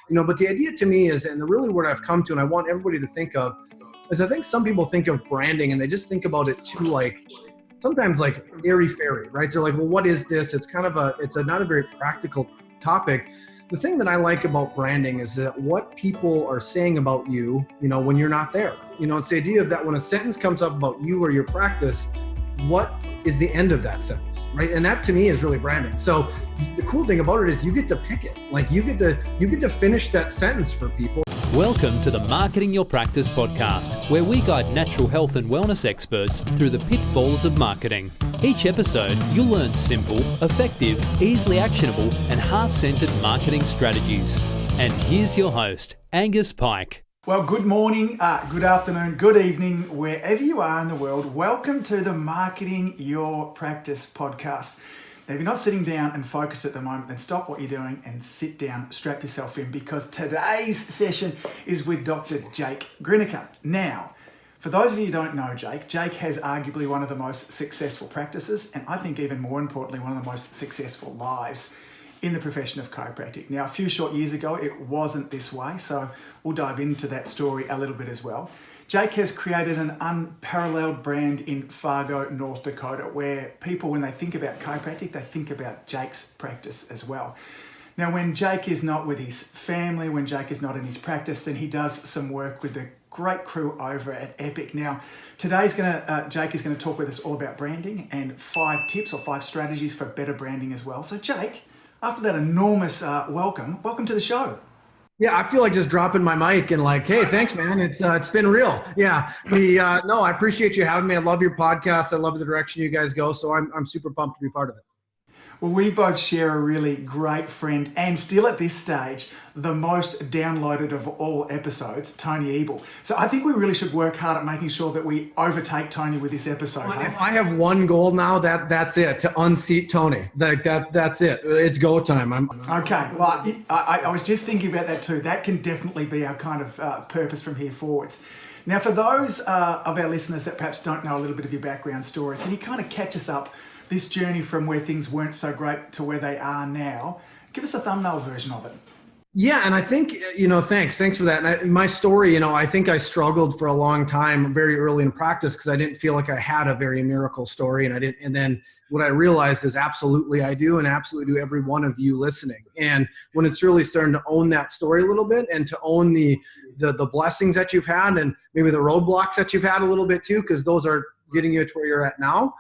But the idea to me is, and the really word I've come to, and I want everybody to think of, is I think some people think of branding and they just think about it too, sometimes airy fairy, right? They're like, well, what is this? It's not a very practical topic. The thing that I like about branding is that what people are saying about you, when you're not there. It's the idea of that when a sentence comes up about you or your practice, what is the end of that sentence, right? And that to me is really branding. So the cool thing about it is you get to pick it. You get to finish that sentence for people. Welcome to the Marketing Your Practice podcast, where we guide natural health and wellness experts through the pitfalls of marketing. Each episode, you'll learn simple, effective, easily actionable, and heart-centered marketing strategies. And here's your host, Angus Pyke. Well, good morning, good afternoon, good evening, wherever you are in the world. Welcome to the Marketing Your Practice podcast. Now, if you're not sitting down and focused at the moment, then stop what you're doing and sit down, strap yourself in, because today's session is with Dr. Jake Grinaker. Now, for those of you who don't know Jake has arguably one of the most successful practices, and I think even more importantly, one of the most successful lives in the profession of chiropractic. Now, a few short years ago, it wasn't this way, so we'll dive into that story a little bit as well. Jake has created an unparalleled brand in Fargo, North Dakota, where people, when they think about chiropractic, they think about Jake's practice as well. Now, when Jake is not with his family, when Jake is not in his practice, then he does some work with the great crew over at Epic. Now, Jake is going to talk with us all about branding and 5 tips or 5 strategies for better branding as well. So, Jake, after that enormous welcome to the show. Yeah, I feel like just dropping my mic and hey, thanks, man. It's been real. Yeah. No, I appreciate you having me. I love your podcast. I love the direction you guys go. So I'm super pumped to be part of it. Well, we both share a really great friend, and still at this stage, the most downloaded of all episodes, Tony Ebel. So I think we really should work hard at making ssure that we overtake Tony with this episode. If I have one goal now, that's it, to unseat Tony. That's it. It's go time. Okay. Well, I was just thinking about that too. That can definitely be our kind of purpose from here forwards. Now, for those of our listeners that perhaps don't know a little bit of your background story, can you kind of catch us up this journey from where things weren't so great to where they are now? Give us a thumbnail version of it. Yeah, and I think, thanks for that. And my story, I think I struggled for a long time very early in practice because I didn't feel like I had a very miracle story. And then what I realized is absolutely I do, and absolutely do every one of you listening. And when it's really starting to own that story a little bit and to own the blessings that you've had and maybe the roadblocks that you've had a little bit too, because those are getting you to where you're at now.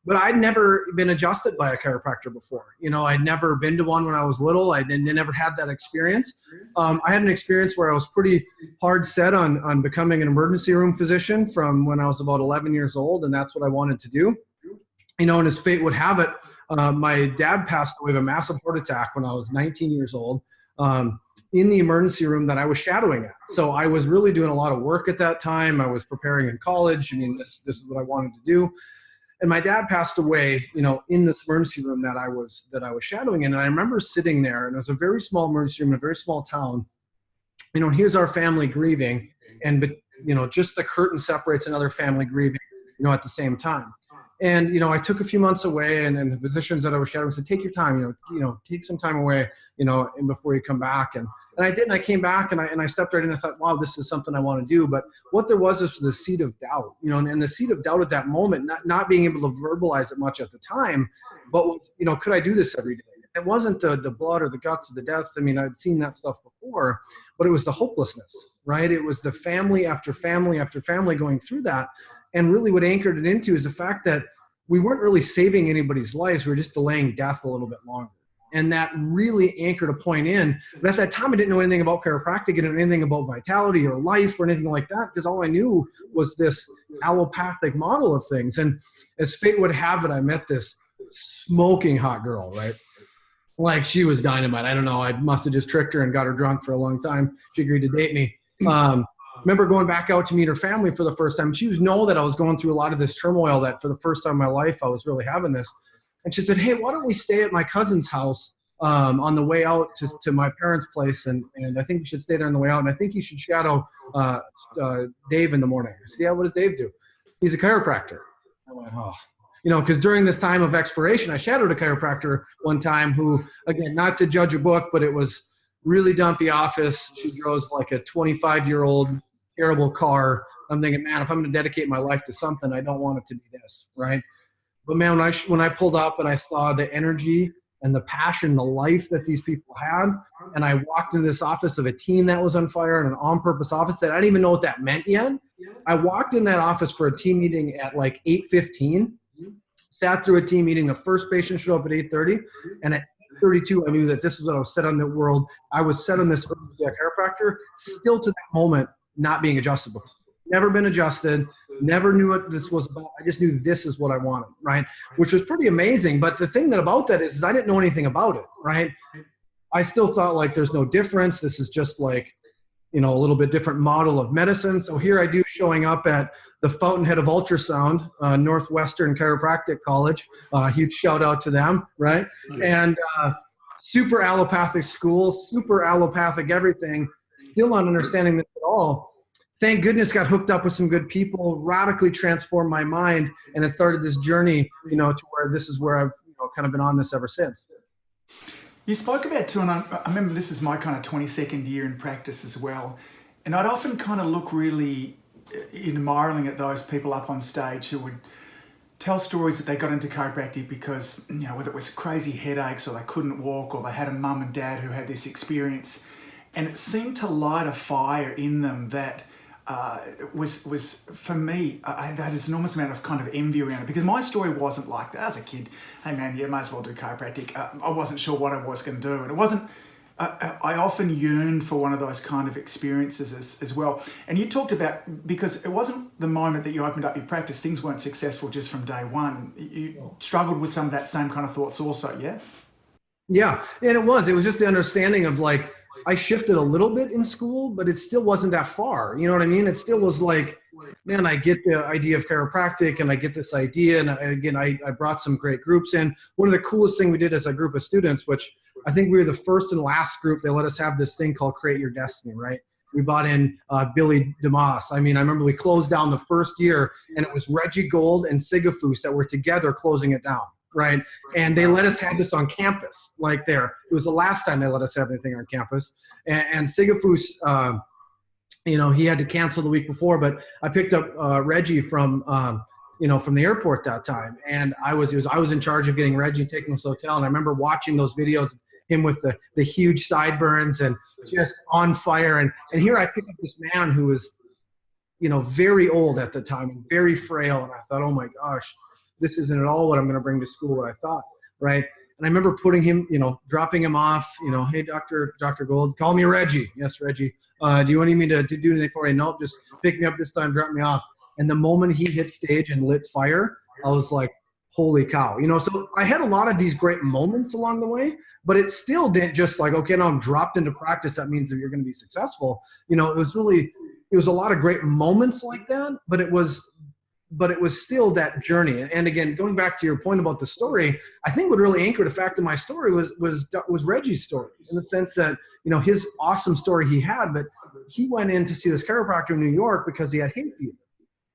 But I'd never been adjusted by a chiropractor before. I'd never been to one when I was little. I never had that experience. I had an experience where I was pretty hard set on becoming an emergency room physician from when I was about 11 years old, and that's what I wanted to do. And as fate would have it, my dad passed away of a massive heart attack when I was 19 years old in the emergency room that I was shadowing at. So I was really doing a lot of work at that time. I was preparing in college. This is what I wanted to do. And my dad passed away, in this emergency room that I was shadowing in. And I remember sitting there, and it was a very small emergency room in a very small town. Here's our family grieving, but just the curtain separates another family grieving, at the same time. And, I took a few months away, and then the physicians that I was shadowing said, take your time, take some time away, and before you come back. And I did, and I came back, and I stepped right in, and I thought, wow, this is something I want to do. But what there was the seed of doubt, and the seed of doubt at that moment, not being able to verbalize it much at the time, but, could I do this every day? It wasn't the blood or the guts of the death. I'd seen that stuff before, but it was the hopelessness, right? It was the family after family after family going through that. And really what anchored it into is the fact that we weren't really saving anybody's lives. We were just delaying death a little bit longer. And that really anchored a point in. But at that time, I didn't know anything about chiropractic. I didn't know anything about vitality or life or anything like that, because all I knew was this allopathic model of things. And as fate would have it, I met this smoking hot girl, right? She was dynamite. I don't know. I must have just tricked her and got her drunk for a long time. She agreed to date me. Remember going back out to meet her family for the first time. She was know that I was going through a lot of this turmoil, that for the first time in my life, I was really having this. And she said, hey, why don't we stay at my cousin's house on the way out to my parents' place? And I think you should stay there on the way out. And I think you should shadow Dave in the morning. I said, yeah, what does Dave do? He's a chiropractor. I went, oh. Because during this time of expiration, I shadowed a chiropractor one time who, again, not to judge a book, but it was really dumpy office. She drove like a 25-year-old terrible car. I'm thinking, man, if I'm going to dedicate my life to something, I don't want it to be this, right? But man, when I pulled up and I saw the energy and the passion, the life that these people had, and I walked into this office of a team that was on fire in an on-purpose office that I didn't even know what that meant yet. I walked in that office for a team meeting at like 8:15, sat through a team meeting. The first patient showed up at 8:30, and at 8:32, I knew that this is what I was set on the world. I was set on this early chiropractor, still to that moment not being adjustable. Never been adjusted, never knew what this was about. I just knew this is what I wanted, right? Which was pretty amazing. But the thing about that is I didn't know anything about it, right? I still thought like there's no difference. This is just like, a little bit different model of medicine. So here I do showing up at the Fountainhead of Ultrasound, Northwestern Chiropractic College. Huge shout out to them, right? And super allopathic school, super allopathic everything, still not understanding this at all. Thank goodness got hooked up with some good people, radically transformed my mind, and it started this journey, to where this is where I've kind of been on this ever since. You spoke about too, and I remember this is my kind of 22nd year in practice as well, and I'd often kind of look really admiring at those people up on stage who would tell stories that they got into chiropractic because, whether it was crazy headaches or they couldn't walk or they had a mum and dad who had this experience, and it seemed to light a fire in them that was for me, I had this enormous amount of kind of envy around it because my story wasn't like that. As a kid, hey man, you might as well do chiropractic. I wasn't sure what I was going to do, and it wasn't. I often yearned for one of those kind of experiences as well. And you talked about, because it wasn't the moment that you opened up your practice, things weren't successful just from day one. You struggled with some of that same kind of thoughts also, yeah? Yeah, and it was just the understanding of like, I shifted a little bit in school, but it still wasn't that far. You know what I mean? It still was like, man, I get the idea of chiropractic and I get this idea. And again, I brought some great groups in. One of the coolest things we did as a group of students, which I think we were the first and last group, they let us have this thing called Create Your Destiny, right? We brought in Billy DeMoss. I mean, I remember we closed down the first year and it was Reggie Gold and Sigafus that were together closing it down. Right. And they let us have this on campus, like there. It was the last time they let us have anything on campus. And Sigafus, he had to cancel the week before, but I picked up Reggie from the airport that time. And I was in charge of getting Reggie and taking him to the hotel. And I remember watching those videos of him with the huge sideburns and just on fire. And here I picked up this man who was, very old at the time and very frail. And I thought, oh my gosh, this isn't at all what I'm going to bring to school, what I thought, right? And I remember putting him, dropping him off, hey, Dr. Gold, call me Reggie. Yes, Reggie. Do you want me to do anything for you? Nope, just pick me up this time, drop me off. And the moment he hit stage and lit fire, I was like, holy cow. So I had a lot of these great moments along the way, but it still didn't just like, okay, now I'm dropped into practice. That means that you're going to be successful. It was a lot of great moments like that, but it was still that journey. And again, going back to your point about the story, I think what really anchored the fact of my story was Reggie's story, in the sense that, his awesome story he had, but he went in to see this chiropractor in New York because he had hay fever.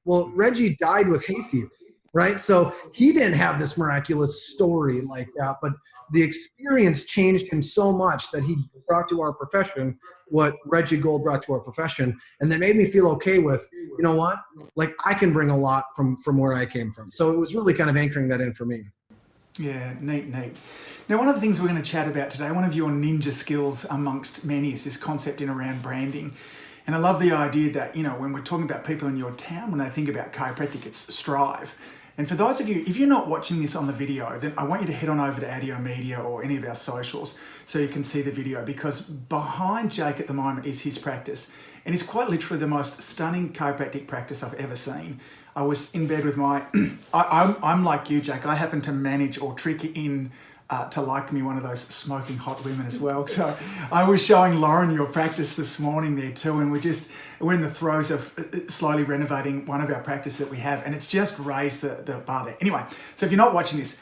Well, Reggie died with hay fever, right? So he didn't have this miraculous story like that, but the experience changed him so much that he brought to our profession what Reggie Gold brought to our profession. And that made me feel okay with, you know what, like I can bring a lot from where I came from. So it was really kind of anchoring that in for me. Yeah, neat. Now, one of the things we're going to chat about today, one of your ninja skills amongst many, is this concept in around branding. And I love the idea that, when we're talking about people in your town, when they think about chiropractic, it's strive. And for those of you, if you're not watching this on the video, then I want you to head on over to Audio Media or any of our socials so you can see the video, because behind Jake at the moment is his practice. And it's quite literally the most stunning chiropractic practice I've ever seen. I was in bed with my, I'm like you, Jake, I happen to manage or trick in to like me one of those smoking hot women as well. So I was showing Lauren your practice this morning there too, and we're in the throes of slowly renovating one of our practices that we have, and it's just raised the bar there. Anyway, so if you're not watching this,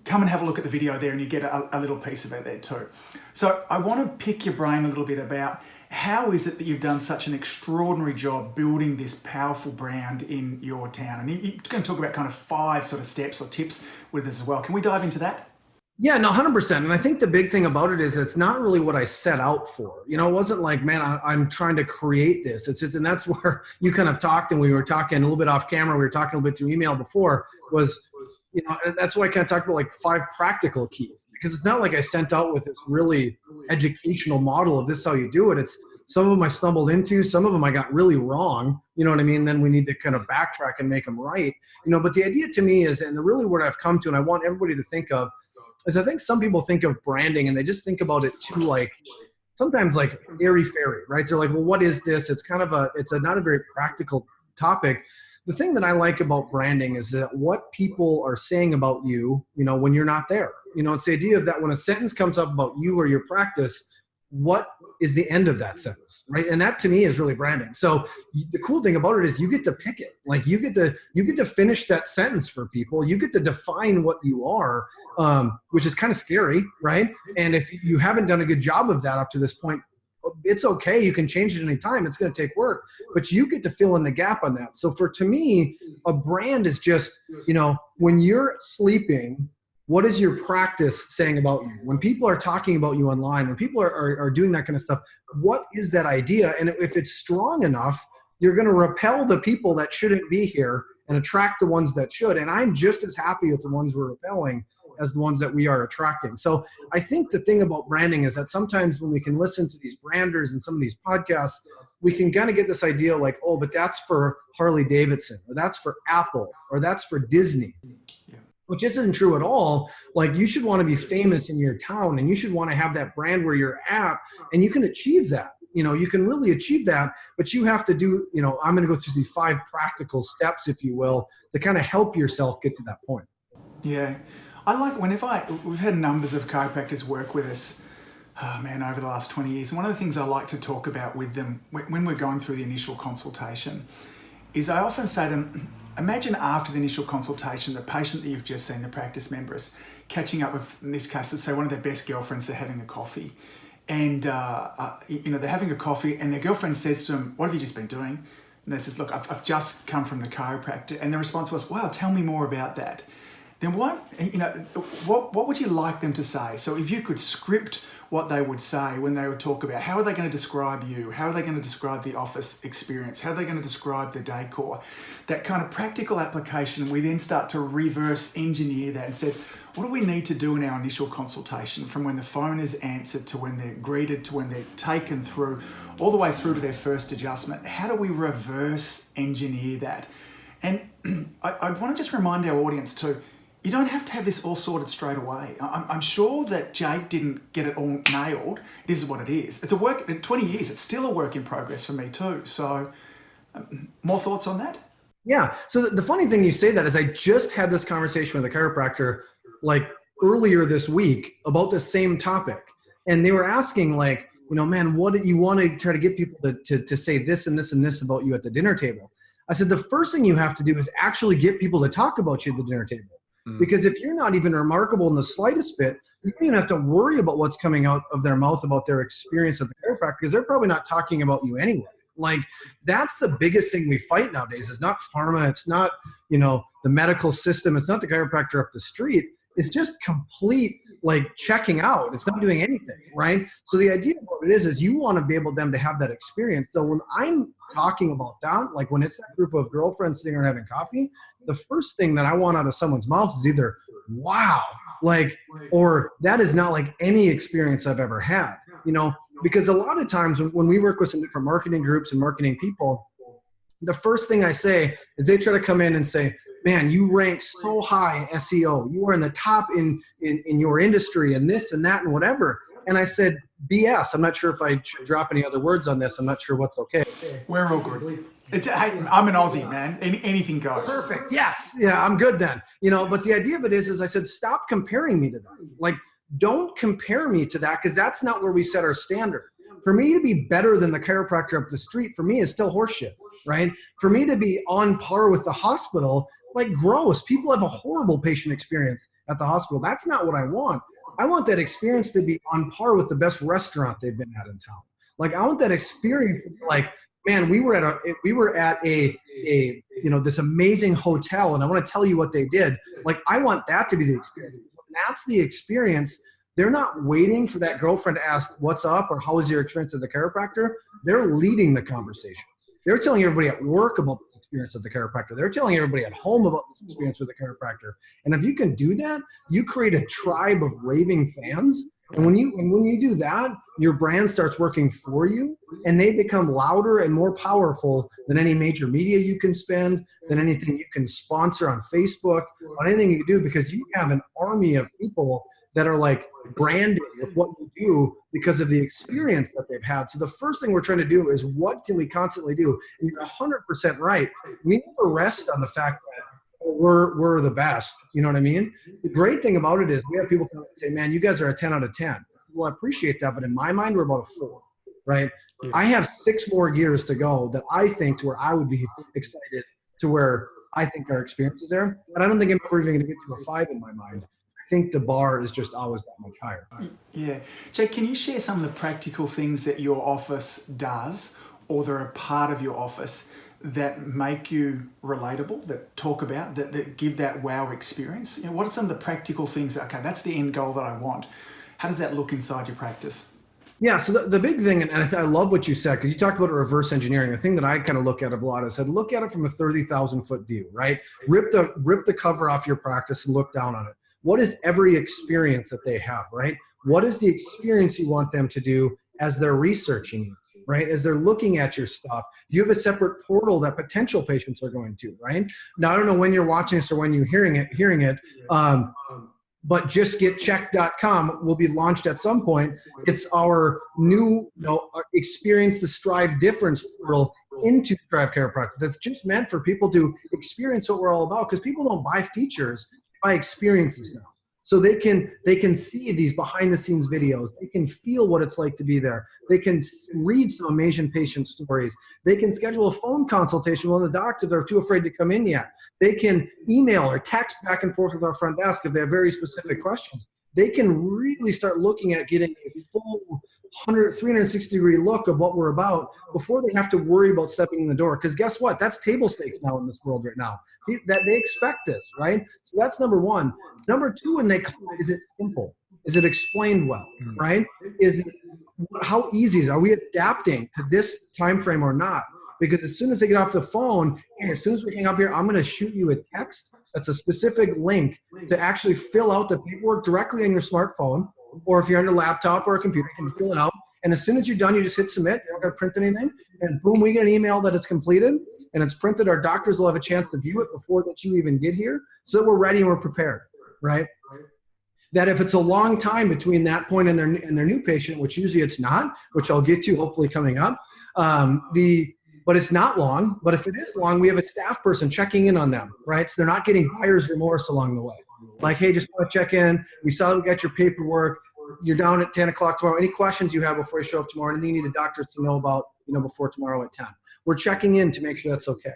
come and have a look at the video there and you get a little piece of it there too. So I want to pick your brain a little bit about how is it that you've done such an extraordinary job building this powerful brand in your town? And you're going to talk about kind of 5 sort of steps or tips with us as well. Can we dive into that? Yeah, no, 100%. And I think the big thing about it is it's not really what I set out for. You know, it wasn't like, man, I'm trying to create this. It's just, and that's where you kind of talked, and we were talking a little bit off camera. We were talking a little bit through email before, was, you know, and that's why I kind of talked about like 5 practical keys, because it's not like I sent out with this really educational model of this is how you do it. It's some of them I stumbled into, some of them I got really wrong. You know what I mean? Then we need to kind of backtrack and make them right. You know, but the idea to me is, and the really what I've come to, and I want everybody to think of, is I think some people think of branding and they just think about it too, like sometimes like airy fairy, right? They're like, well, what is this? It's kind of not a very practical topic. The thing that I like about branding is that what people are saying about you, you know, when you're not there, you know, it's the idea of that when a sentence comes up about you or your practice, what is the end of that sentence, right? And that to me is really branding. So the cool thing about it is you get to pick it. Like you get to finish that sentence for people. You get to define what you are, which is kind of scary, right? And if you haven't done a good job of that up to this point, it's okay. You can change it anytime. It's going to take work, but you get to fill in the gap on that. So to me, a brand is just, you know, when you're sleeping, what is your practice saying about you? When people are talking about you online, when people are doing that kind of stuff, what is that idea? And if it's strong enough, you're going to repel the people that shouldn't be here and attract the ones that should. And I'm just as happy with the ones we're repelling as the ones that we are attracting. So I think the thing about branding is that sometimes when we can listen to these branders and some of these podcasts, we can kind of get this idea like, oh, but that's for Harley Davidson, or that's for Apple, or that's for Disney. Which isn't true at all. Like you should want to be famous in your town, and you should want to have that brand where you're at, and you can achieve that. You know, you can really achieve that, but you have to do, you know, I'm going to go through these 5 practical steps, if you will, to kind of help yourself get to that point. Yeah. I like we've had numbers of chiropractors work with us, over the last 20 years. And one of the things I like to talk about with them when we're going through the initial consultation is I often say to them, imagine after the initial consultation, the patient that you've just seen, the practice member, is catching up with, in this case, let's say one of their best girlfriends, they're having a coffee. And, they're having a coffee and their girlfriend says to them, what have you just been doing? And they says, look, I've just come from the chiropractor. And the response was, wow, tell me more about that. Then what would you like them to say? So if you could script what they would say when they would talk about how are they going to describe you, how are they going to describe the office experience, how are they going to describe the decor, that kind of practical application, we then start to reverse engineer that and said, what do we need to do in our initial consultation from when the phone is answered to when they're greeted to when they're taken through, all the way through to their first adjustment? How do we reverse engineer that? And I want to just remind our audience too, you don't have to have this all sorted straight away. I'm sure that Jake didn't get it all nailed. This is what it is. It's a work, in 20 years, it's still a work in progress for me too. So more thoughts on that? Yeah. So the funny thing you say that is I just had this conversation with a chiropractor like earlier this week about the same topic. And they were asking like, you know, man, what do you want to try to get people to say this and this and this about you at the dinner table? I said, the first thing you have to do is actually get people to talk about you at the dinner table. Because if you're not even remarkable in the slightest bit, you don't even have to worry about what's coming out of their mouth about their experience at the chiropractor, because they're probably not talking about you anyway. Like that's the biggest thing we fight nowadays. It's not pharma. It's not, you know, the medical system. It's not the chiropractor up the street. It's just complete like checking out. It's not doing anything, right? So the idea of what it is you want to be able them to have that experience. So when I'm talking about that, like when it's that group of girlfriends sitting around having coffee, the first thing that I want out of someone's mouth is either, wow, like, or that is not like any experience I've ever had, you know, because a lot of times when we work with some different marketing groups and marketing people, the first thing I say is they try to come in and say, man, you rank so high in SEO. You are in the top in your industry and this and that and whatever. And I said, BS. I'm not sure if I should drop any other words on this. I'm not sure what's okay. We're all good. I'm an Aussie, man. Anything goes. Perfect. Yes. Yeah, I'm good then. You know, but the idea of it is I said, stop comparing me to that. Like, don't compare me to that because that's not where we set our standard. For me to be better than the chiropractor up the street, for me is still horseshit, right? For me to be on par with the hospital, like gross. People have a horrible patient experience at the hospital. That's not what I want. I want that experience to be on par with the best restaurant they've been at in town. Like I want that experience to be like, man, we were at a you know, this amazing hotel and I want to tell you what they did. Like I want that to be the experience. that's the experience. They're not waiting for that girlfriend to ask what's up or how was your experience with the chiropractor. They're leading the conversation. They're telling everybody at work about this experience of the chiropractor. They're telling everybody at home about this experience with the chiropractor. And if you can do that, you create a tribe of raving fans. And when you do that, your brand starts working for you, and they become louder and more powerful than any major media you can spend, than anything you can sponsor on Facebook, on anything you do, because you have an army of people that are like branded with what you do because of the experience that they've had. So the first thing we're trying to do is, what can we constantly do? And you're 100% right. We never rest on the fact that we're the best. You know what I mean? The great thing about it is we have people come and say, man, you guys are a 10 out of 10. Well, I appreciate that, but in my mind, we're about a 4, right? Yeah. I have 6 more years to go that I think to where I would be excited to where I think our experience is there. But I don't think I'm ever even going to get to a 5 in my mind. I think the bar is just always that much higher. Yeah. Jake, can you share some of the practical things that your office does, or that are part of your office, that make you relatable, that talk about, that give that wow experience? You know, what are some of the practical things that, okay, that's the end goal that I want? How does that look inside your practice? Yeah, so the big thing, and I love what you said, because you talked about reverse engineering. The thing that I kind of look at a lot, I said, look at it from a 30,000 foot view, right? Rip the cover off your practice and look down on it. What is every experience that they have, right? What is the experience you want them to do as they're researching you, right? As they're looking at your stuff? Do you have a separate portal that potential patients are going to, right? Now, I don't know when you're watching this or when you're hearing it, but justgetchecked.com will be launched at some point. It's our new, experience the Strive difference portal into Strive Chiropractic. That's just meant for people to experience what we're all about, because people don't buy features, they buy experiences now. So they can see these behind the scenes videos. They can feel what it's like to be there. They can read some amazing patient stories. They can schedule a phone consultation with the docs if they're too afraid to come in yet. They can email or text back and forth with our front desk if they have very specific questions. They can really start looking at getting a full 360 degree look of what we're about before they have to worry about stepping in the door. Because guess what? That's table stakes now in this world right now. That they expect this, right? So that's number one. Number two, when they come, is it simple? Is it explained well, right? How easy is it? Are we adapting to this time frame or not? Because as soon as they get off the phone, and as soon as we hang up here, I'm going to shoot you a text that's a specific link to actually fill out the paperwork directly on your smartphone, or if you're on your laptop or a computer, you can fill it out. And as soon as you're done, you just hit submit. You don't got to print anything. And boom, we get an email that it's completed and it's printed. Our doctors will have a chance to view it before that you even get here, so that we're ready and we're prepared, right? That if it's a long time between that point and their new patient, which usually it's not, which I'll get to hopefully coming up, but it's not long. But if it is long, we have a staff person checking in on them, right? So they're not getting buyer's remorse along the way. Like, hey, just want to check in. We saw that we got your paperwork. You're down at 10 o'clock tomorrow. Any questions you have before you show up tomorrow? Anything you need the doctors to know about, before tomorrow at 10? We're checking in to make sure that's okay.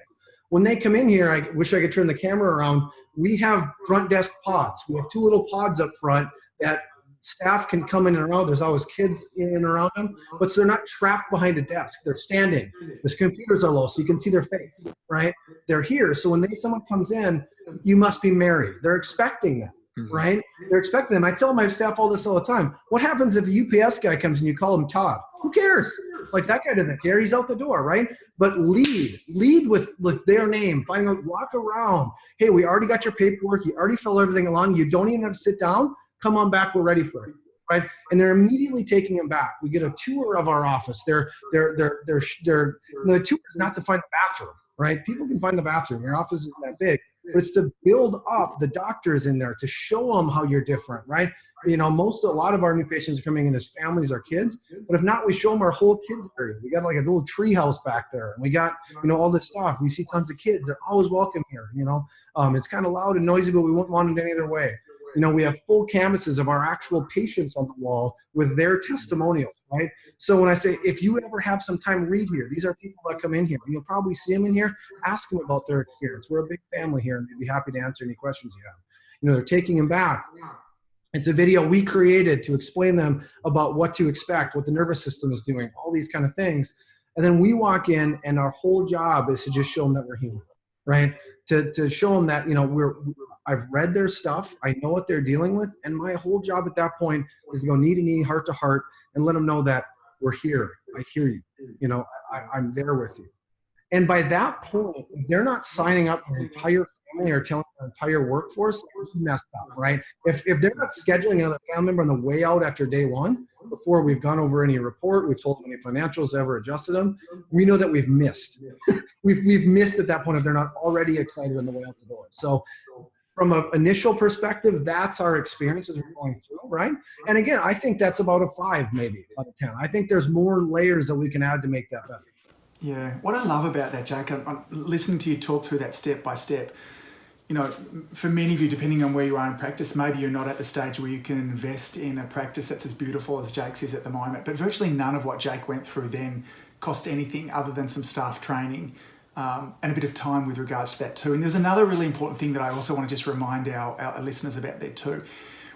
When they come in here, I wish I could turn the camera around. We have front desk pods. We have 2 little pods up front that staff can come in and around. There's always kids in and around them, but so they're not trapped behind a desk. They're standing. The computers are low, so you can see their face, right? They're here. So when someone comes in, you must be married. They're expecting them, right? They're expecting them. I tell my staff all this all the time. What happens if a UPS guy comes and you call him Todd? Who cares? Like, that guy doesn't care. He's out the door, right? But lead with their name. Find out, walk around. Hey, we already got your paperwork. You already filled everything along. You don't even have to sit down. Come on back. We're ready for it, right? And they're immediately taking them back. We get a tour of our office. The tour is not to find the bathroom, right? People can find the bathroom. Your office isn't that big, but it's to build up the doctors in there, to show them how you're different, right? A lot of our new patients are coming in as families or kids, but if not, we show them our whole kids area. We got like a little tree house back there, and we got, all this stuff. We see tons of kids. They're always welcome here, It's kind of loud and noisy, but we wouldn't want it any other way. We have full canvases of our actual patients on the wall with their testimonials, right? So when I say, if you ever have some time, read here. These are people that come in here. You'll probably see them in here. Ask them about their experience. We're a big family here, and we'd be happy to answer any questions you have. They're taking them back. It's a video we created to explain them about what to expect, what the nervous system is doing, all these kind of things. And then we walk in, and our whole job is to just show them that we're human, right? To show them that, I've read their stuff. I know what they're dealing with. And my whole job at that point is to go knee to knee, heart to heart, and let them know that we're here. I hear you. I'm there with you. And by that point, if they're not signing up their entire family or telling their entire workforce, it's messed up, right? If they're not scheduling another family member on the way out after day one, before we've gone over any report, we've told them any financials, ever adjusted them, we know that we've missed. we've missed at that point if they're not already excited on the way out the door. So from an initial perspective, that's our experience as we're going through, right? And again, I think that's about a 5, maybe out of 10. I think there's more layers that we can add to make that better. Yeah, what I love about that, Jake, I'm listening to you talk through that step by step. For many of you, depending on where you are in practice, maybe you're not at the stage where you can invest in a practice that's as beautiful as Jake's is at the moment. But virtually none of what Jake went through then cost anything other than some staff training and a bit of time with regards to that too. And there's another really important thing that I also want to just remind our listeners about there too.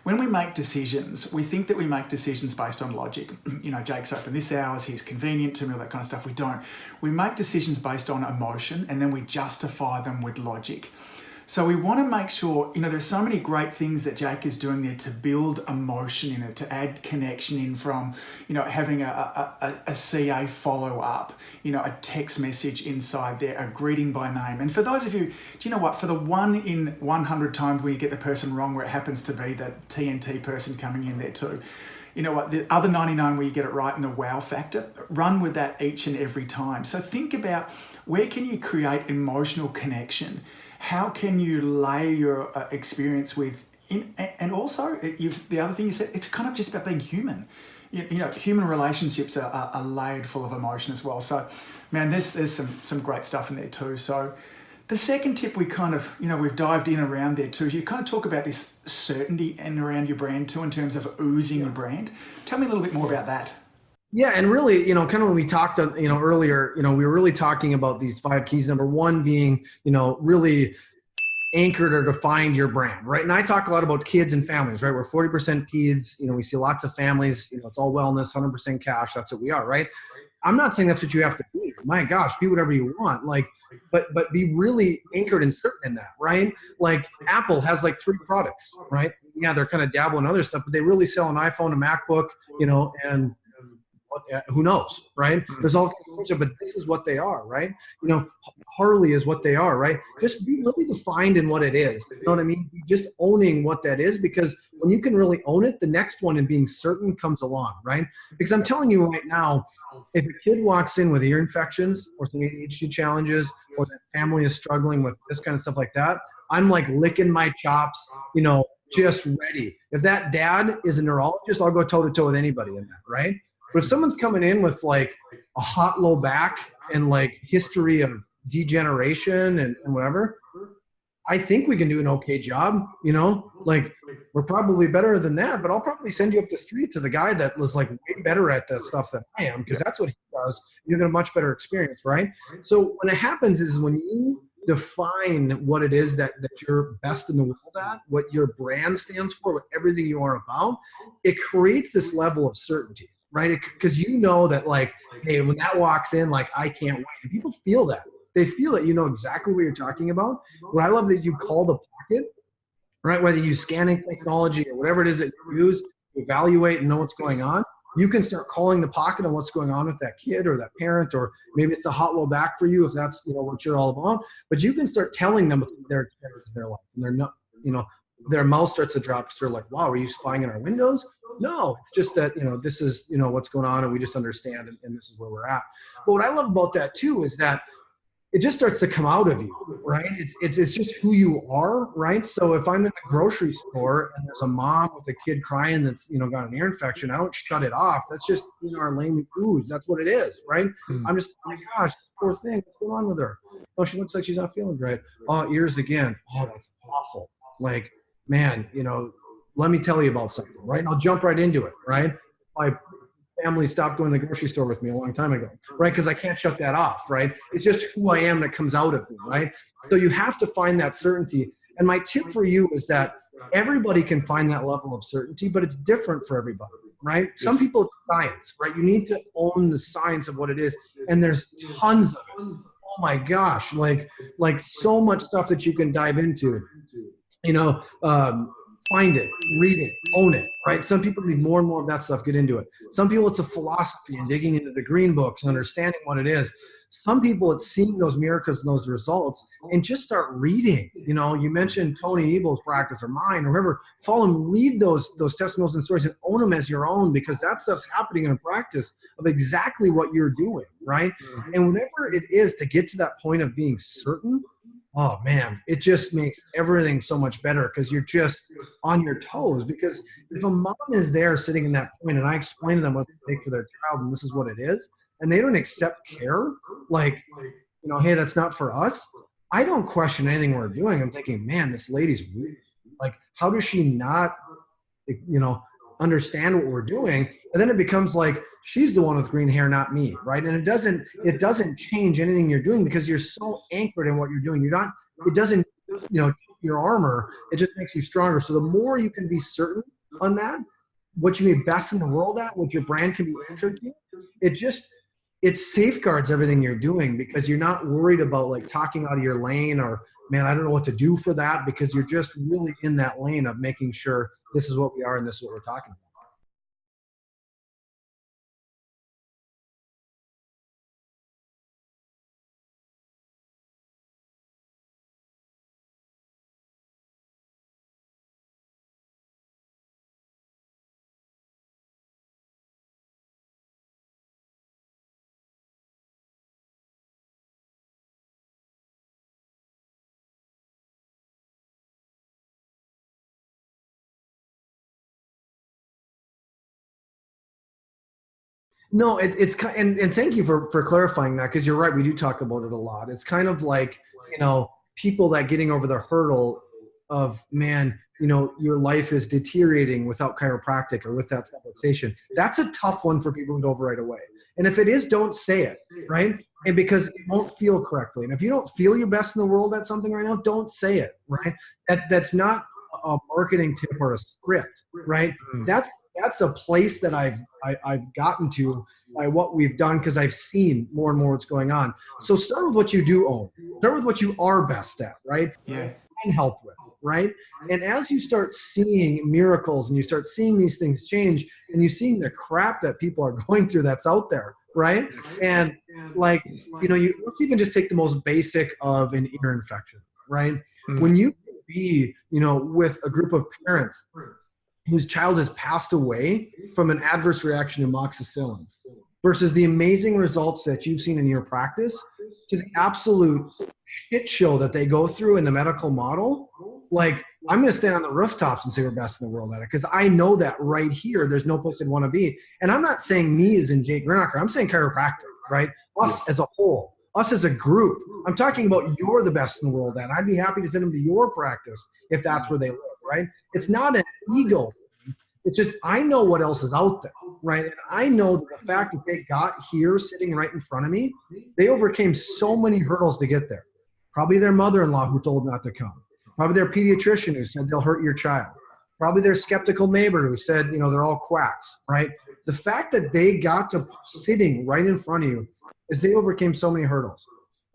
When we make decisions, we think that we make decisions based on logic. Jake's open this hours, he's convenient to me, all that kind of stuff. We don't. We make decisions based on emotion, and then we justify them with logic. So we want to make sure, there's so many great things that Jake is doing there to build emotion in it, to add connection in from, having a CA follow up, a text message inside there, a greeting by name. And for those of you, do you know what? For the 1 in 100 times where you get the person wrong, where it happens to be the TNT person coming in there too, you know what? The other 99 where you get it right and the wow factor, run with that each and every time. So think about where can you create emotional connection? How can you layer your experience with, and also the other thing you said, it's kind of just about being human. Human relationships are layered full of emotion as well. So, man, there's some great stuff in there too. So, the second tip we kind of, we've dived in around there too. You kind of talk about this certainty and around your brand too, in terms of oozing your brand. Tell me a little bit more about that. Yeah, and really, kind of when we talked, earlier, we were really talking about these 5 keys. Number 1 being, really anchored or defined your brand, right? And I talk a lot about kids and families, right? We're 40% kids. We see lots of families. It's all wellness, 100% cash. That's what we are, right? I'm not saying that's what you have to be. My gosh, be whatever you want. But be really anchored and certain in that, right? Like Apple has 3 products, right? Yeah, they're kind of dabbling in other stuff, but they really sell an iPhone, a MacBook, and who knows, right? There's all kinds of stuff, but this is what they are, right? Harley is what they are, right? Just be really defined in what it is. You know what I mean? Just owning what that is, because when you can really own it, the next one and being certain comes along, right? Because I'm telling you right now, if a kid walks in with ear infections or some ADHD challenges, or that family is struggling with this kind of stuff like that, I'm licking my chops, just ready. If that dad is a neurologist, I'll go toe to toe with anybody in that, right? But if someone's coming in with a hot low back and history of degeneration and whatever, I think we can do an okay job, we're probably better than that, but I'll probably send you up the street to the guy that was way better at that stuff than I am, because that's what he does. You get a much better experience, right? So when it happens is when you define what it is that you're best in the world at, what your brand stands for, what everything you are about, it creates this level of certainty. Right? Because that hey, when that walks in, I can't wait. And people feel that. They feel it. You know exactly what you're talking about. What I love that you call the pocket, right? Whether you use scanning technology or whatever it is that you use to evaluate and know what's going on, you can start calling the pocket on what's going on with that kid or that parent, or maybe it's the hot low back for you if that's what you're all about. But you can start telling them their experience in their life, and they're not, their mouth starts to drop because they're like, wow, are you spying in our windows? No, it's just that, this is, what's going on, and we just understand, and this is where we're at. But what I love about that too is that it just starts to come out of you, right? It's just who you are, right? So if I'm in the grocery store and there's a mom with a kid crying that's, got an ear infection, I don't shut it off. That's just, our lame ooze. That's what it is, right? I'm just, oh my gosh, this poor thing, what's going on with her? Oh, she looks like she's not feeling great. Oh, ears again. Oh, that's awful. Man, let me tell you about something, right? And I'll jump right into it, right? My family stopped going to the grocery store with me a long time ago, right? Because I can't shut that off, right? It's just who I am that comes out of me, right? So you have to find that certainty. And my tip for you is that everybody can find that level of certainty, but it's different for everybody, right? Yes. Some people it's science, right? You need to own the science of what it is. And there's tons of it. Oh my gosh, so much stuff that you can dive into. Find it, read it, own it, right? Some people need more and more of that stuff, get into it. Some people, it's a philosophy and digging into the green books and understanding what it is. Some people, it's seeing those miracles and those results and just start reading. You mentioned Tony Ebel's practice or mine or whoever. Follow and read those testimonials and stories and own them as your own, because that stuff's happening in a practice of exactly what you're doing, right? And whatever it is to get to that point of being certain, oh man, it just makes everything so much better because you're just on your toes. Because if a mom is there sitting in that point and I explain to them what they take for their child and this is what it is, and they don't accept care, like, hey, that's not for us, I don't question anything we're doing. I'm thinking, man, this lady's weird. Like, how does she not, understand what we're doing? And then it becomes like she's the one with green hair, not me, right? And it doesn't change anything you're doing because you're so anchored in what you're doing. It doesn't your armor, it just makes you stronger. So the more you can be certain on that, what you be best in the world at, what your brand can be anchored to, it safeguards everything you're doing because you're not worried about like talking out of your lane or, man, I don't know what to do for that, because you're just really in that lane of making sure this is what we are and this is what we're talking about. No, it's kind and thank you for clarifying that, because you're right. We do talk about it a lot. It's kind of like, people that getting over the hurdle of, man, your life is deteriorating without chiropractic or with that supplementation. That's a tough one for people to go over right away. And if it is, don't say it, right? And because it won't feel correctly. And if you don't feel your best in the world at something right now, don't say it, right? That's not a marketing tip or a script, right? That's a place that I've gotten to by what we've done, because I've seen more and more what's going on. So start with what you do own. Start with what you are best at, right? Yeah. And help with, right? And as you start seeing miracles and you start seeing these things change and you're seeing the crap that people are going through that's out there, right? And like, let's even just take the most basic of an ear infection, right? When you be, with a group of parents whose child has passed away from an adverse reaction to amoxicillin versus the amazing results that you've seen in your practice to the absolute shit show that they go through in the medical model, like, I'm going to stand on the rooftops and say we're best in the world at it, because I know that right here, there's no place I'd want to be. And I'm not saying me as in Jake Grinaker. I'm saying chiropractic, right? Us as a whole, us as a group. I'm talking about you're the best in the world at. I'd be happy to send them to your practice if that's where they live, right? It's not an ego. It's just, I know what else is out there, right? And I know that the fact that they got here sitting right in front of me, they overcame so many hurdles to get there. Probably their mother-in-law who told not to come. Probably their pediatrician who said they'll hurt your child. Probably their skeptical neighbor who said, they're all quacks, right? The fact that they got to sitting right in front of you is they overcame so many hurdles.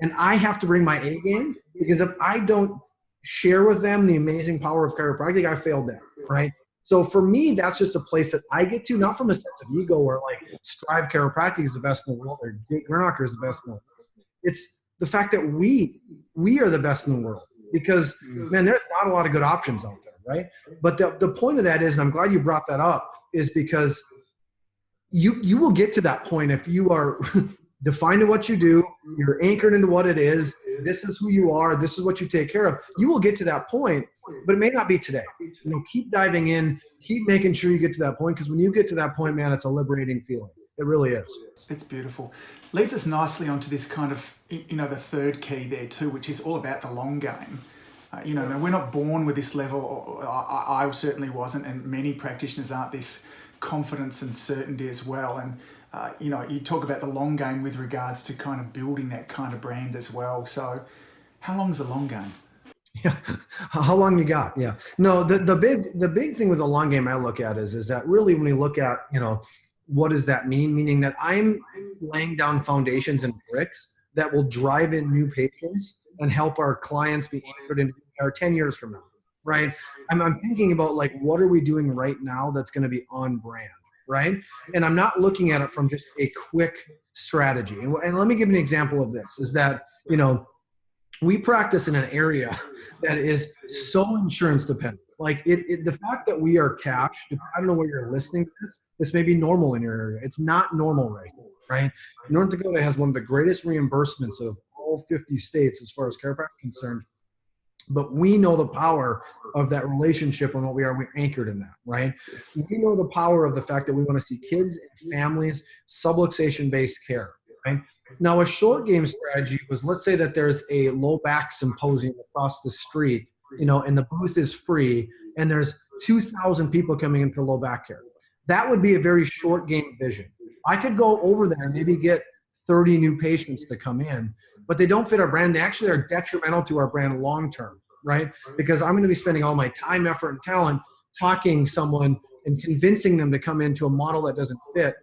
And I have to bring my A game, because if I don't share with them the amazing power of chiropractic, I failed them, right? So for me, that's just a place that I get to, not from a sense of ego or like Strive Chiropractic is the best in the world or Jake Grinaker is the best in the world. It's the fact that we are the best in the world, because, man, there's not a lot of good options out there, right? But the point of that is, and I'm glad you brought that up, is because you will get to that point if you are defining what you do, you're anchored into what it is, this is who you are, this is what you take care of. You will get to that point, but it may not be today. Keep diving in, keep making sure you get to that point, because when you get to that point, man, it's a liberating feeling. It really is. It's beautiful. Leads us nicely onto this kind of, the third key there too, which is all about the long game. We're not born with this level, or I certainly wasn't, and many practitioners aren't, this confidence and certainty as well. And you talk about the long game with regards to kind of building that kind of brand as well. So how long's the long game? Yeah. How long you got? Yeah. No, the big thing with the long game I look at is that really when we look at, what does that mean? Meaning that I'm laying down foundations and bricks that will drive in new patients and help our clients be anchored in our 10 years from now, right? I'm thinking about like, what are we doing right now that's going to be on brand, right? And I'm not looking at it from just a quick strategy. And let me give you an example of this, is that, we practice in an area that is so insurance dependent. Like the fact that we are cash, I don't know where you're listening to this may be normal in your area. It's not normal right now, right? North Dakota has one of the greatest reimbursements of all 50 states as far as chiropractic is concerned. But we know the power of that relationship and what we're anchored in that, right? We know the power of the fact that we want to see kids and families, subluxation-based care, right? Now, a short game strategy was, let's say that there's a low back symposium across the street, and the booth is free, and there's 2,000 people coming in for low back care. That would be a very short game vision. I could go over there and maybe get 30 new patients to come in, but they don't fit our brand. They actually are detrimental to our brand long-term, right? Because I'm going to be spending all my time, effort, and talent talking someone and convincing them to come into a model that doesn't fit,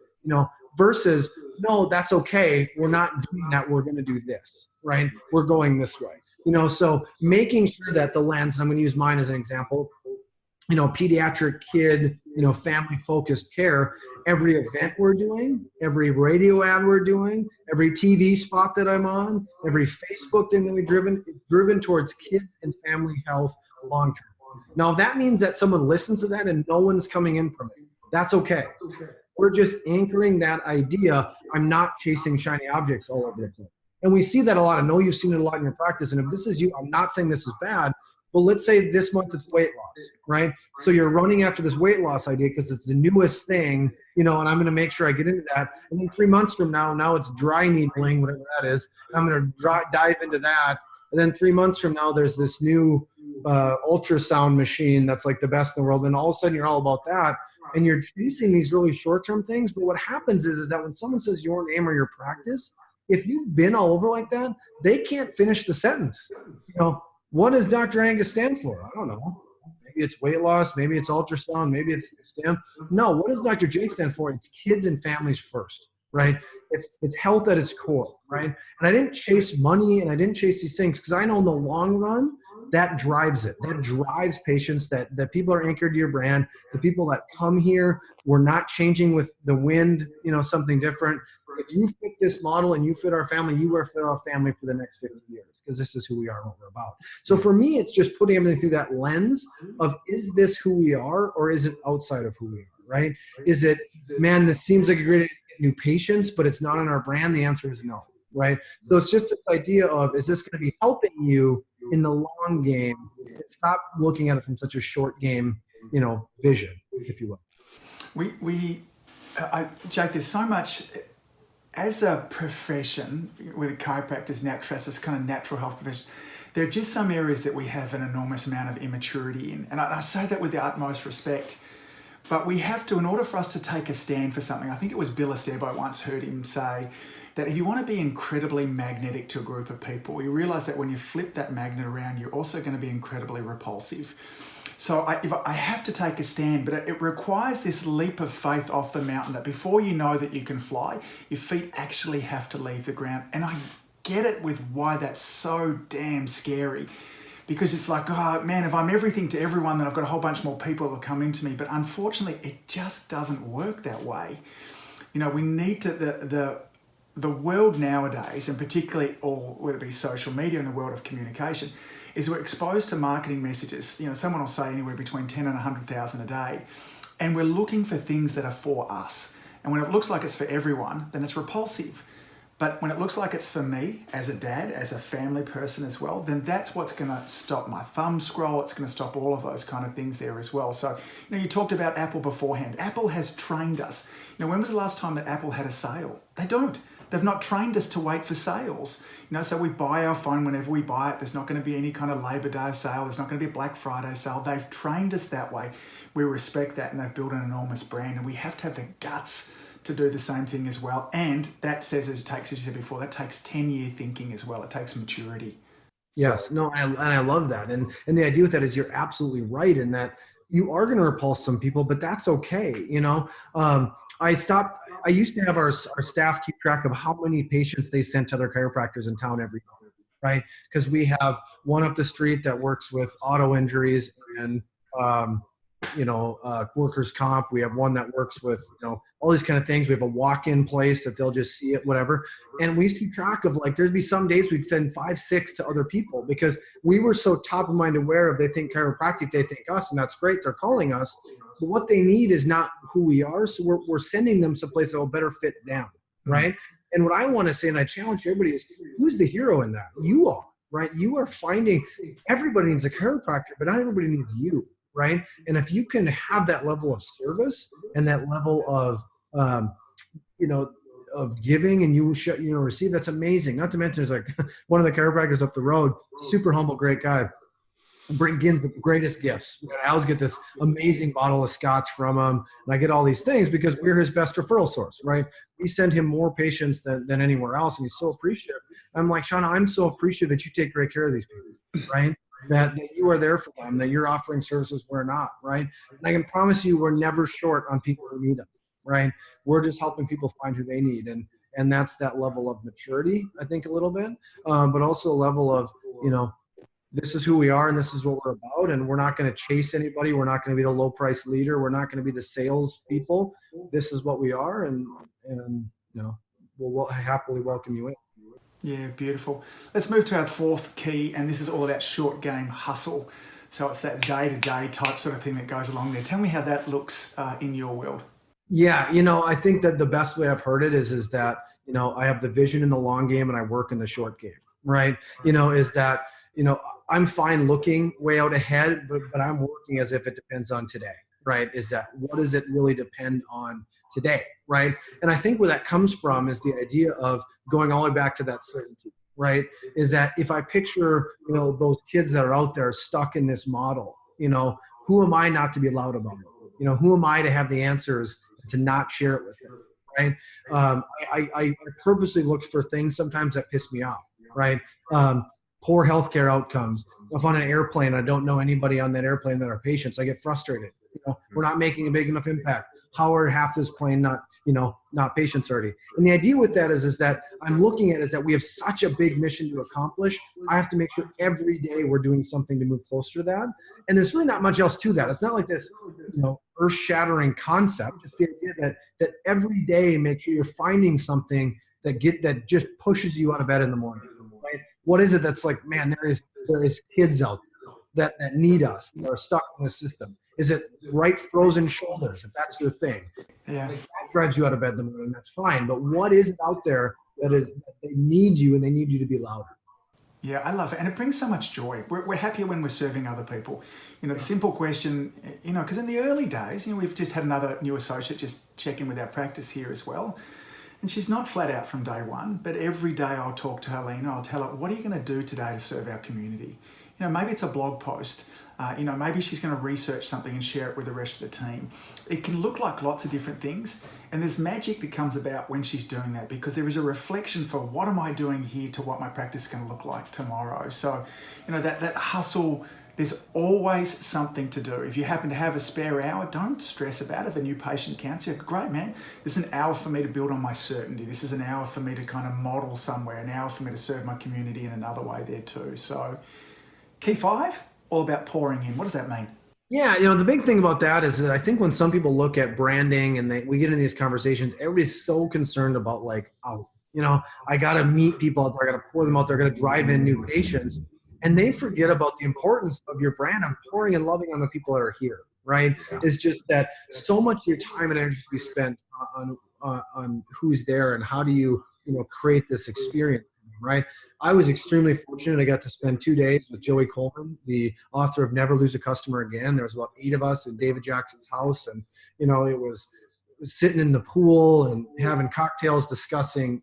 versus, no, that's okay. We're not doing that. We're going to do this, right? We're going this way. So making sure that the lens, and I'm going to use mine as an example, pediatric kid, family focused care, every event we're doing, every radio ad we're doing, every TV spot that I'm on, every Facebook thing that we've driven towards kids and family health long term. Now, if that means that someone listens to that and no one's coming in from it, that's okay. We're just anchoring that idea. I'm not chasing shiny objects all over the place. And we see that a lot. I know you've seen it a lot in your practice. And if this is you, I'm not saying this is bad, but let's say this month it's weight loss, right? So you're running after this weight loss idea because it's the newest thing, and I'm going to make sure I get into that. And then 3 months from now it's dry needling, whatever that is. And I'm going to dive into that. And then 3 months from now, there's this new ultrasound machine that's like the best in the world. And all of a sudden you're all about that. And you're chasing these really short-term things. But what happens is that when someone says your name or your practice, if you've been all over like that, they can't finish the sentence. What does Dr. Angus stand for? I don't know. Maybe it's weight loss. Maybe it's ultrasound. Maybe it's STEM. No, what does Dr. Jake stand for? It's kids and families first, right? It's health at its core, right? And I didn't chase money and I didn't chase these things because I know in the long run, that drives it. That drives patients, that people are anchored to your brand. The people that come here, we're not changing with the wind, something different. If you fit this model and you fit our family, you will fit our family for the next 50 years because this is who we are and what we're about. So for me, it's just putting everything through that lens of, is this who we are or is it outside of who we are, right? Is it, man, this seems like a great idea to get new patients, but it's not on our brand? The answer is no, right? So it's just this idea of, is this going to be helping you in the long game? Stop looking at it from such a short game, vision, if you will. Jake, there's so much. As a profession, with chiropractors, naturopathists, kind of natural health profession, there are just some areas that we have an enormous amount of immaturity in. And I say that with the utmost respect. But we have to, in order for us to take a stand for something, I think it was Bill Esteb, I once heard him say, that if you want to be incredibly magnetic to a group of people, you realize that when you flip that magnet around, you're also going to be incredibly repulsive. So if I have to take a stand, but it requires this leap of faith off the mountain that before you know that you can fly, your feet actually have to leave the ground. And I get it with why that's so damn scary. Because it's like, oh man, if I'm everything to everyone, then I've got a whole bunch more people that will come into me. But unfortunately, it just doesn't work that way. We need to, the world nowadays, and particularly whether it be social media and the world of communication, is we're exposed to marketing messages. Someone will say anywhere between 10 and 100,000 a day. And we're looking for things that are for us. And when it looks like it's for everyone, then it's repulsive. But when it looks like it's for me, as a dad, as a family person as well, then that's what's going to stop my thumb scroll. It's going to stop all of those kind of things there as well. So, you talked about Apple beforehand. Apple has trained us. When was the last time that Apple had a sale? They don't. They've not trained us to wait for sales. So we buy our phone whenever we buy it. There's not going to be any kind of Labor Day sale. There's not going to be a Black Friday sale. They've trained us that way. We respect that, and they've built an enormous brand, and we have to have the guts to do the same thing as well. And that says, as you said before, that takes 10-year thinking as well. It takes maturity. Yes, no, and I love that. And the idea with that is you're absolutely right in that you are going to repulse some people, but that's okay. I used to have our staff keep track of how many patients they sent to their chiropractors in town every month, right? Because we have one up the street that works with auto injuries and, workers' comp. We have one that works with, all these kind of things. We have a walk-in place that they'll just see it, whatever. And we used to keep track of, like, there'd be some days we'd send 5, 6 to other people because we were so top of mind aware of, they think chiropractic, they think us, and that's great. They're calling us. But what they need is not who we are. So we're sending them someplace that will better fit them, right? And what I want to say, and I challenge everybody, is who's the hero in that? You are, right? You are finding, everybody needs a chiropractor, but not everybody needs you, right? And if you can have that level of service and that level of, of giving, and you receive, that's amazing. Not to mention, there's like one of the chiropractors up the road, super humble, great guy, brings the greatest gifts. I always get this amazing bottle of scotch from him, and I get all these things because we're his best referral source, right? We send him more patients than anywhere else, and he's so appreciative. I'm like, Shauna, I'm so appreciative that you take great care of these people, right? That you are there for them, that you're offering services we're not, right? And I can promise you we're never short on people who need us, right? We're just helping people find who they need, and that's that level of maturity, I think, a little bit, but also a level of, this is who we are and this is what we're about, and we're not going to chase anybody. We're not going to be the low price leader. We're not going to be the sales people. This is what we are, and we'll happily welcome you in. Yeah, beautiful. Let's move to our fourth key, and this is all about short game hustle. So it's that day-to-day type sort of thing that goes along there. Tell me how that looks in your world. Yeah, I think that the best way I've heard it is that, I have the vision in the long game and I work in the short game, right? Is that, I'm fine looking way out ahead, but I'm working as if it depends on today, right? Is that, what does it really depend on today, right? And I think where that comes from is the idea of going all the way back to that certainty, right? Is that if I picture, those kids that are out there stuck in this model, who am I not to be loud about it? Who am I to have the answers to not share it with them, right? I purposely look for things sometimes that piss me off, right? Poor healthcare outcomes. If on an airplane, I don't know anybody on that airplane that are patients, I get frustrated. We're not making a big enough impact. How are half this plane not patients already? And the idea with that is that I'm looking at it is that we have such a big mission to accomplish. I have to make sure every day we're doing something to move closer to that. And there's really not much else to that. It's not like this, earth-shattering concept. It's the idea that every day make sure you're finding something that just pushes you out of bed in the morning. Right? What is it that's like, man, there is kids out there that need us, that are stuck in the system? Is it right frozen shoulders, if that's your thing? Yeah. Like, that drives you out of bed in the morning, that's fine. But what is it out there that they need you and they need you to be louder? Yeah, I love it. And it brings so much joy. We're happier when we're serving other people. The simple question, because in the early days, we've just had another new associate just check in with our practice here as well. And she's not flat out from day one, but every day I'll talk to Helena, I'll tell her, what are you going to do today to serve our community? Maybe it's a blog post. Maybe she's going to research something and share it with the rest of the team. It can look like lots of different things. And there's magic that comes about when she's doing that, because there is a reflection for what am I doing here to what my practice is going to look like tomorrow. So, that hustle, there's always something to do. If you happen to have a spare hour, don't stress about it. If a new patient counts, you're great, man. This is an hour for me to build on my certainty. This is an hour for me to kind of model somewhere, an hour for me to serve my community in another way there too. So key 5, all about pouring in. What does that mean? Yeah, the big thing about that is that I think when some people look at branding and we get in these conversations, everybody's so concerned about like, I got to meet people out there, I got to pour them out there, I got to drive in new patients. And they forget about the importance of your brand and pouring and loving on the people that are here, right? Yeah. It's just that so much of your time and energy to be spent on who's there and how do you create this experience, right? I was extremely fortunate. I got to spend 2 days with Joey Coleman, the author of Never Lose a Customer Again. There was about 8 of us in David Jackson's house, and it was sitting in the pool and having cocktails discussing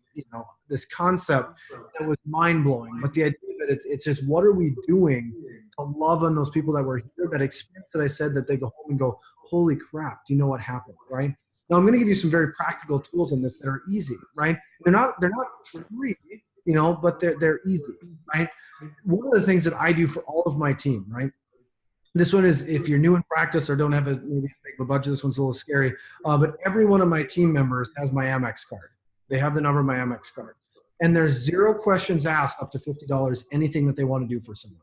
this concept that was mind-blowing. But the idea that it's just, what are we doing to love on those people that were here, that experience that I said, that they go home and go, holy crap, do you know what happened, right? Now I'm going to give you some very practical tools on this that are easy, right? They're not free, but they're easy, right? One of the things that I do for all of my team, right? This one is, if you're new in practice or don't have maybe a budget, this one's a little scary. But every one of my team members has my Amex card. They have the number of my Amex card. And there's zero questions asked up to $50, anything that they want to do for someone.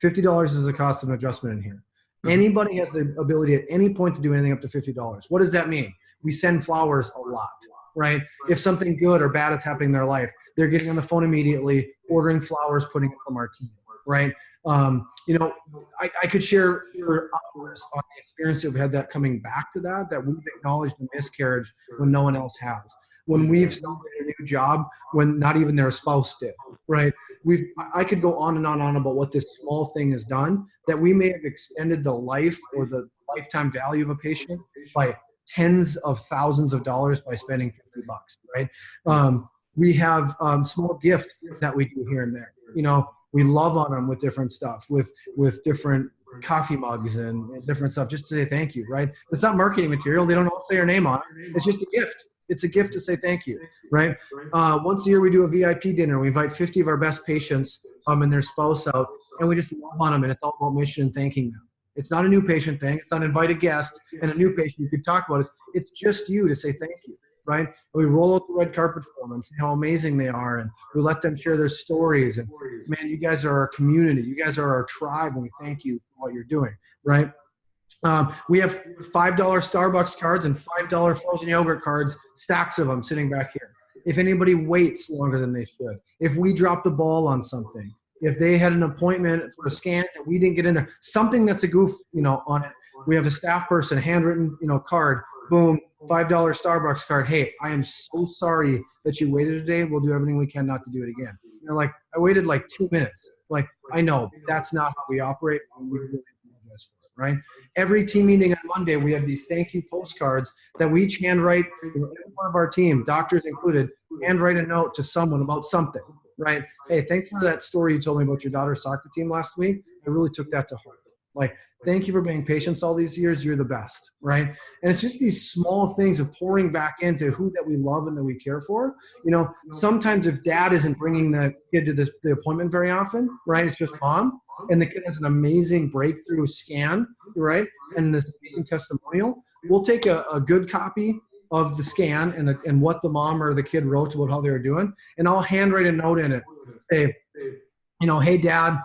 $50 is the cost of an adjustment in here. Anybody has the ability at any point to do anything up to $50. What does that mean? We send flowers a lot, right? If something good or bad is happening in their life, they're getting on the phone immediately, ordering flowers, putting it from our team, right? I could share for hours on the experience that we've had that coming back to that we've acknowledged a miscarriage when no one else has. When we've celebrated a new job when not even their spouse did, right? I could go on and on about what this small thing has done, that we may have extended the life or the lifetime value of a patient by tens of thousands of dollars by spending $50, right? We have small gifts that we do here and there. We love on them with different stuff, with different coffee mugs and different stuff, just to say thank you, right? It's not marketing material. They don't all say our name on it. It's just a gift. It's a gift to say thank you, right? Once a year, we do a VIP dinner. We invite 50 of our best patients and their spouse out, and we just love on them, and it's all about mission and thanking them. It's not a new patient thing. It's not an invited guest and a new patient you could talk about it. It's just you to say thank you, right? And we roll out the red carpet for them and say how amazing they are, and we let them share their stories. And man, you guys are our community. You guys are our tribe, and we thank you for what you're doing, right? We have $5 Starbucks cards and $5 frozen yogurt cards, stacks of them sitting back here. If anybody waits longer than they should, if we drop the ball on something, if they had an appointment for a scan and we didn't get in there, something that's a goof, on it, we have a staff person, handwritten, card, boom, $5 Starbucks card. Hey, I am so sorry that you waited today. We'll do everything we can not to do it again. I waited like 2 minutes. I know that's not how we operate. And we really apologize for it. Right? Every team meeting on Monday, we have these thank you postcards that we each handwrite. Every one of our team, doctors included, handwrite a note to someone about something, right? Hey, thanks for that story you told me about your daughter's soccer team last week. I really took that to heart. Thank you for being patient all these years. You're the best, right? And it's just these small things of pouring back into who that we love and that we care for. Sometimes if dad isn't bringing the kid to the appointment very often, right? It's just mom, and the kid has an amazing breakthrough scan, right? And this amazing testimonial. We'll take a good copy of the scan and what the mom or the kid wrote about how they were doing, and I'll handwrite a note in it. Say, hey dad,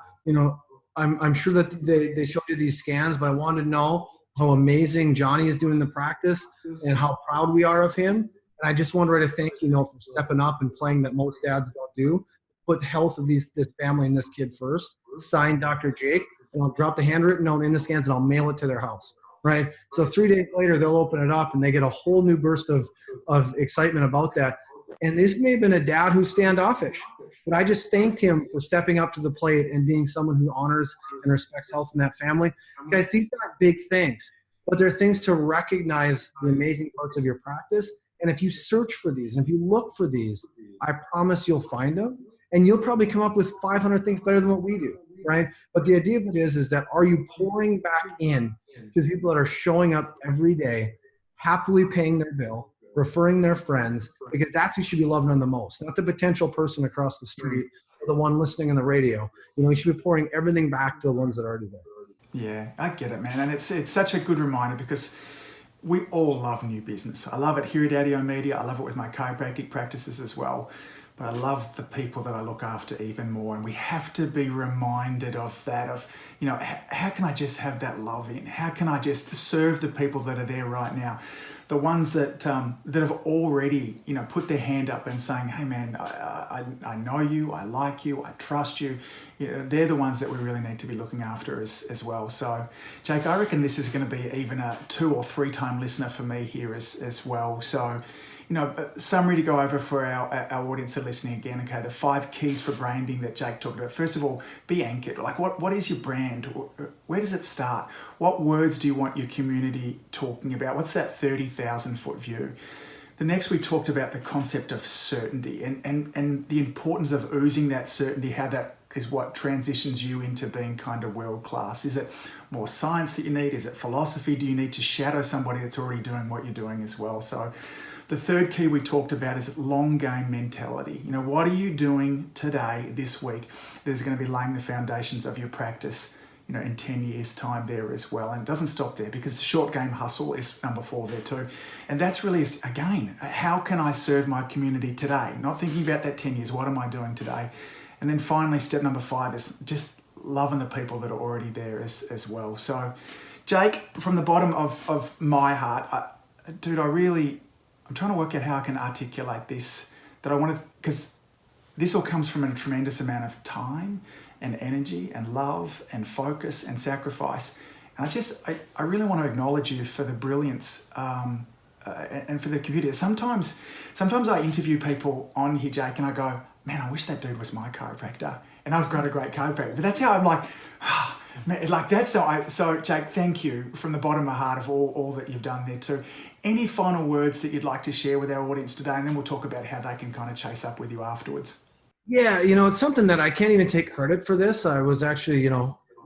I'm sure that they showed you these scans, but I wanted to know how amazing Johnny is doing in the practice and how proud we are of him. And I just want to write a thank you note for stepping up and playing that most dads don't do. Put the health of this family and this kid first. Signed Dr. Jake, and I'll drop the handwritten note in the scans and I'll mail it to their house. Right? So 3 days later, they'll open it up and they get a whole new burst of excitement about that. And this may have been a dad who's standoffish, but I just thanked him for stepping up to the plate and being someone who honors and respects health in that family. Guys, these aren't big things, but they're things to recognize the amazing parts of your practice. And if you search for these, and if you look for these, I promise you'll find them. And you'll probably come up with 500 things better than what we do, right? But the idea of it is that are you pouring back in to the people that are showing up every day, happily paying their bill, referring their friends, because that's who should be loving them the most, not the potential person across the street or the one listening on the radio. You should be pouring everything back to the ones that are already there. Yeah, I get it, man. And it's such a good reminder because we all love new business. I love it here at Audio Media. I love it with my chiropractic practices as well. But I love the people that I look after even more. And we have to be reminded of that, how can I just have that love in? How can I just serve the people that are there right now? The ones that have already, put their hand up and saying, hey man, I know you, I like you, I trust you. They're the ones that we really need to be looking after as well. So Jake, I reckon this is going to be even a 2 or 3 time listener for me here as well. So, a summary to go over for our audience that are listening again. Okay, the 5 keys for branding that Jake talked about. First of all, be anchored. What is your brand? Where does it start? What words do you want your community talking about? What's that 30,000 foot view? The next, we talked about the concept of certainty and the importance of oozing that certainty, how that is what transitions you into being kind of world class. Is it more science that you need? Is it philosophy? Do you need to shadow somebody that's already doing what you're doing as well? So the third key we talked about is long game mentality. What are you doing today, this week, that is going to be laying the foundations of your practice in 10 years' time there as well. And it doesn't stop there, because short game hustle is number 4 there too. And that's really, again, how can I serve my community today? Not thinking about that 10 years, what am I doing today? And then finally, step number 5 is just loving the people that are already there as well. So Jake, from the bottom of my heart, I'm trying to work out how I can articulate this, that I want to, because this all comes from a tremendous amount of time and energy and love and focus and sacrifice. And I really want to acknowledge you for the brilliance and for the community. Sometimes I interview people on here, Jake, and I go, man, I wish that dude was my chiropractor. And I've got a great chiropractor. But that's how I'm like, man, like that's so Jake, thank you from the bottom of my heart of all that you've done there too. Any final words that you'd like to share with our audience today? And then we'll talk about how they can kind of chase up with you afterwards. Yeah, it's something that I can't even take credit for this. I was actually,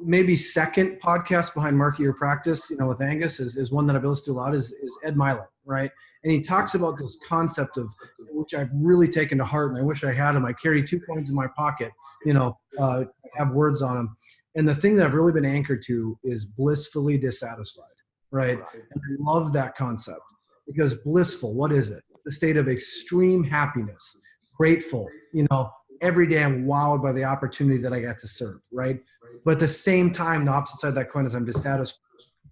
maybe second podcast behind Market Your Practice, with Angus is one that I've listened to a lot is Ed Milet, right? And he talks about this concept of, which I've really taken to heart, and I wish I had them. I carry 2 coins in my pocket, have words on them. And the thing that I've really been anchored to is blissfully dissatisfied, right? And I love that concept, because blissful, what is it? The state of extreme happiness, grateful, every day I'm wowed by the opportunity that I got to serve, right? But at the same time, the opposite side of that coin is I'm dissatisfied,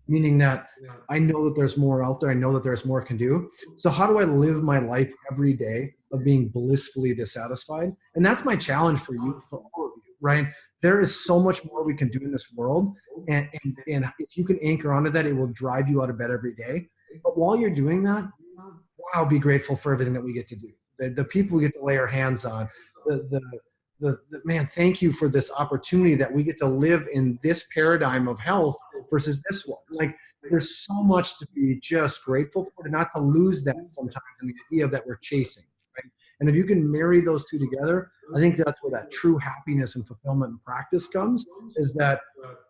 meaning that I know that there's more out there. I know that there's more I can do. So how do I live my life every day of being blissfully dissatisfied? And that's my challenge for you, for all of you, right? There is so much more we can do in this world. And if you can anchor onto that, it will drive you out of bed every day. But while you're doing that, wow, be grateful for everything that we get to do. The people we get to lay our hands on, the man, thank you for this opportunity that we get to live in this paradigm of health versus this one. Like, there's so much to be just grateful for, and not to lose that sometimes in the idea of that we're chasing, right? And if you can marry those two together, I think that's where that true happiness and fulfillment in practice comes, is that,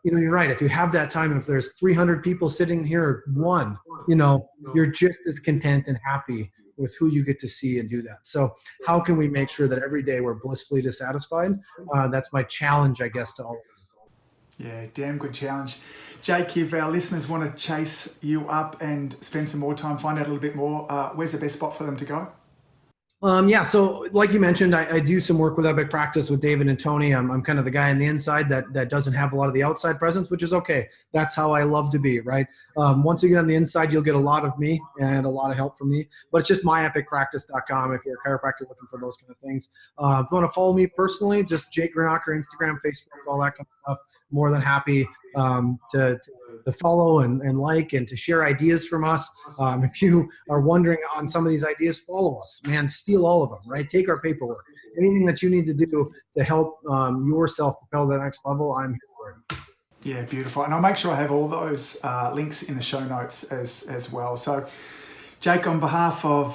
you're right. If you have that time, if there's 300 people sitting here, or one, you're just as content and happy with who you get to see and do that. So how can we make sure that every day we're blissfully dissatisfied? That's my challenge, I guess, to all of us. Yeah, damn good challenge. Jake, if our listeners want to chase you up and spend some more time, find out a little bit more, where's the best spot for them to go? So like you mentioned, I do some work with Epic Practice with David and Tony. I'm kind of the guy on the inside that doesn't have a lot of the outside presence, which is okay. That's how I love to be, right? Once you get on the inside, you'll get a lot of me and a lot of help from me. But it's just myepicpractice.com if you're a chiropractor looking for those kind of things. If you want to follow me personally, just Jake Grinaker, Instagram, Facebook, all that kind of stuff. More than happy to follow and like and to share ideas from us. If you are wondering on some of these ideas, follow us, man. Steal all of them, right? Take our paperwork. Anything that you need to do to help yourself propel to the next level, I'm here for it. Yeah, beautiful. And I'll make sure I have all those links in the show notes as well. So, Jake, on behalf of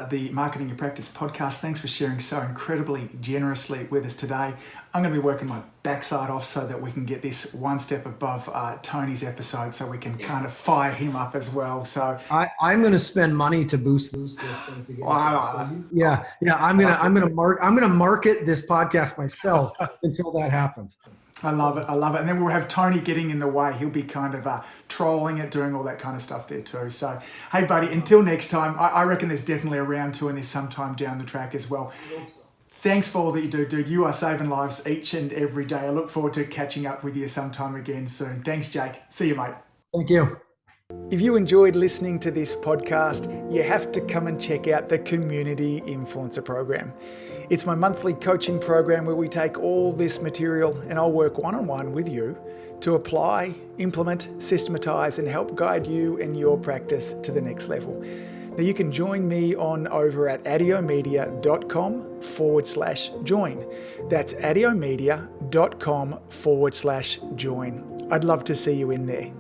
the Marketing Your Practice podcast, thanks for sharing so incredibly generously with us today. I'm going to be working my backside off so that we can get this one step above Tony's episode, so we can kind of fire him up as well. So I'm going to spend money to boost this thing together. Wow. Yeah. I'm gonna market this podcast myself until that happens. I love it. And then we'll have Tony getting in the way. He'll be kind of trolling it, doing all that kind of stuff there too. So, hey, buddy, until next time, I reckon there's definitely a round 2 in this sometime down the track as well. Thanks for all that you do, dude. You are saving lives each and every day. I look forward to catching up with you sometime again soon. Thanks, Jake. See you, mate. Thank you. If you enjoyed listening to this podcast, you have to come and check out the Community Influencer Program. It's my monthly coaching program where we take all this material and I'll work one-on-one with you to apply, implement, systematize, and help guide you and your practice to the next level. Now you can join me on over at adiomedia.com/join. That's adiomedia.com/join. I'd love to see you in there.